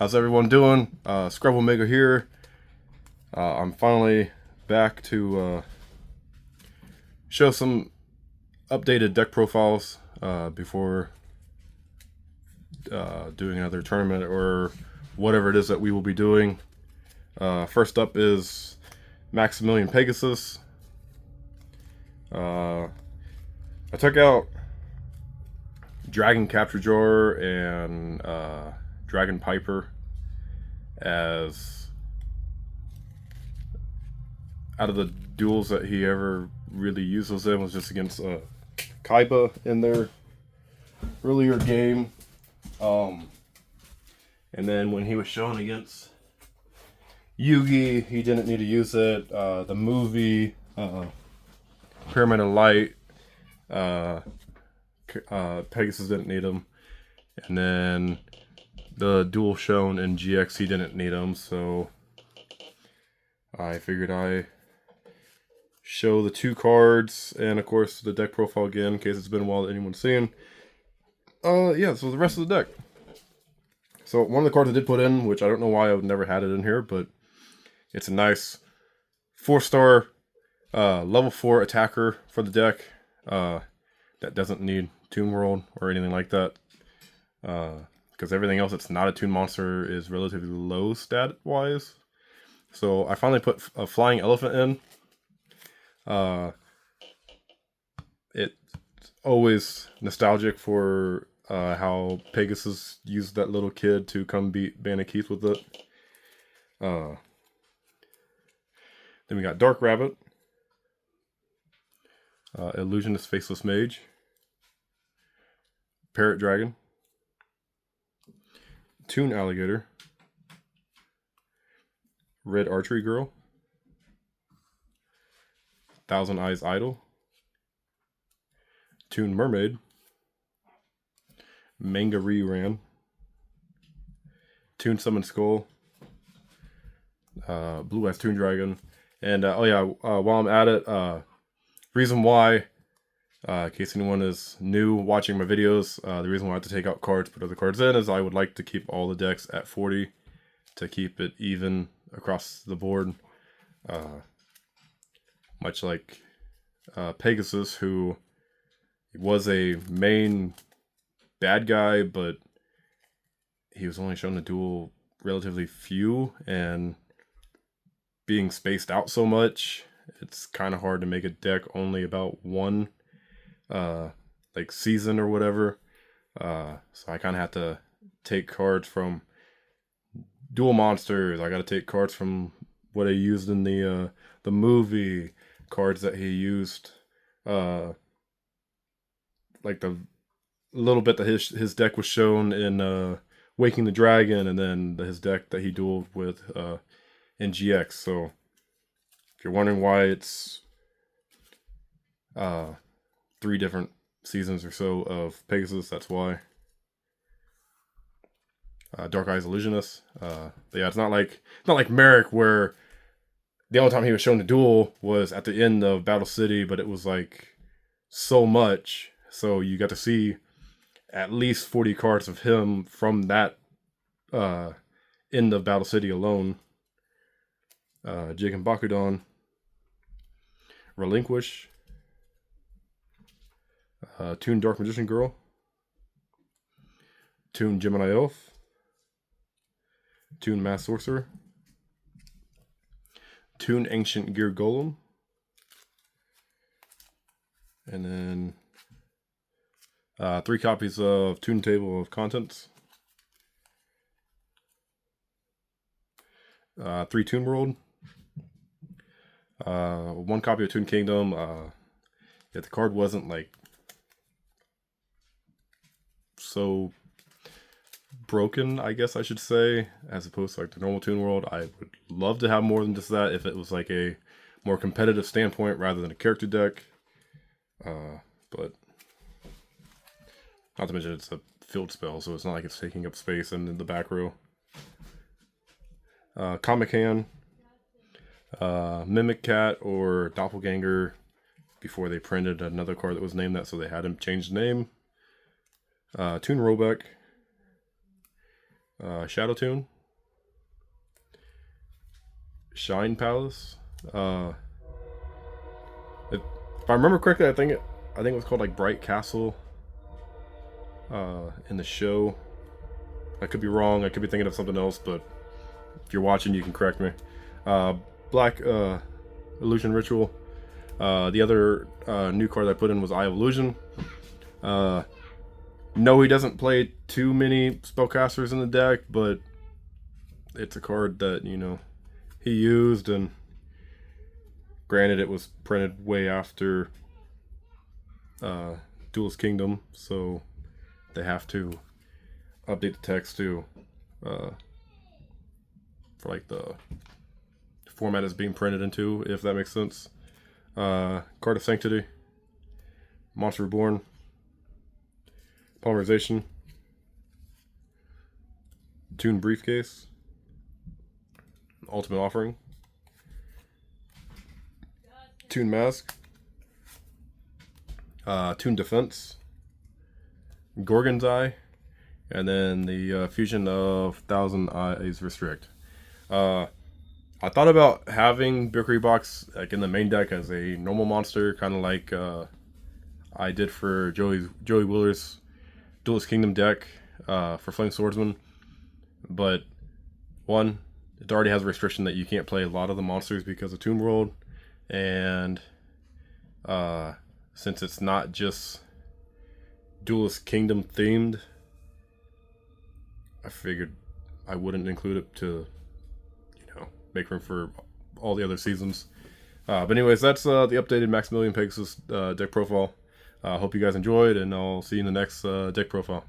How's everyone doing? Scrub Omega here. I'm finally back to show some updated deck profiles before doing another tournament or whatever it is that we will be doing. First up is Maximillion Pegasus. I took out Dragon Capture Drawer and Dragon Piper as out of the duels that he ever really uses in was just against Kaiba in their earlier game. And then when he was shown against Yugi, he didn't need to use it. The movie Pyramid of Light, Pegasus didn't need him. And then the duel shown in GX, he didn't need him. So I figured I show the two cards and of course the deck profile again in case it's been a while that anyone's seen. Yeah, so the rest of the deck. So one of the cards I did put in, which I don't know why I've never had it in here, but it's a nice 4-star level 4 attacker for the deck that doesn't need Toon World or anything like that. Because everything else that's not a Toon Monster is relatively low stat wise. So I finally put a Flying Elephant in. It's always nostalgic for how Pegasus used that little kid to come beat Banner Keith with it. Then we got Dark Rabbit, Illusionist Faceless Mage, Parrot Dragon, Toon Alligator, Red Archery Girl, Thousand Eyes Idol, Toon Mermaid, Manga Ran, Toon Summon Skull, Blue Eyes Toon Dragon, and while I'm at it, reason why, in case anyone is new watching my videos, the reason why I have to take out cards, put other cards in, is I would like to keep all the decks at 40 to keep it even across the board. Much like Pegasus, who was a main bad guy, but he was only shown to duel relatively few, and being spaced out so much, it's kind of hard to make a deck only about one like season or whatever. So I kind of have to take cards from dual monsters. I got to take cards from what he used in the movie, cards that he used, like the little bit that his deck was shown in Waking the Dragon, and then his deck that he dueled with in GX. So if you're wondering why it's 3 different seasons or so of Pegasus, that's why. Dark Eyes Illusionist. Yeah, it's not like Merrick, where the only time he was shown to duel was at the end of Battle City, but it was like so much, so you got to see at least 40 cards of him from that end of Battle City alone. Jigen Bakudon, Relinquish, Toon Dark Magician Girl, Toon Gemini Elf, Toon Mass Sorcerer, Toon Ancient Gear Golem, and then 3 copies of Toon Table of Contents, 3 Toon World, 1 copy of Toon Kingdom. If the card wasn't like so broken, I guess I should say, as opposed to like the normal Toon World, I would love to have more than just that if it was like a more competitive standpoint rather than a character deck. But not to mention it's a field spell, so it's not like it's taking up space in the back row. Comic Hand, Mimic Cat, or Doppelganger before they printed another card that was named that, so they had him change the name. Toon Roebuck, Shadow Toon, Shine Palace. If I remember correctly, I think it was called like Bright Castle. In the show, I could be wrong. I could be thinking of something else, but if you're watching, you can correct me. Black Illusion Ritual. The other new card I put in was Eye of Illusion. No, he doesn't play too many spellcasters in the deck, but it's a card that, you know, he used, and granted it was printed way after Duelist Kingdom, so they have to update the text to for like the format it's being printed into, if that makes sense. Card of Sanctity, Monster Reborn, Polymerization, Tune Briefcase, Ultimate Offering, Tune Mask, Tune Defense, Gorgon's Eye, and then the fusion of Thousand Eyes Restrict. I thought about having Bickery Box like in the main deck as a normal monster, kind of like I did for Joey Wheeler's Duelist Kingdom deck for Flame Swordsman. But one, it already has a restriction that you can't play a lot of the monsters because of Tomb World, and since it's not just Duelist Kingdom themed, I figured I wouldn't include it to, you know, make room for all the other seasons. But anyways, that's the updated Maximillion Pegasus deck profile. Hope you guys enjoyed, and I'll see you in the next deck profile.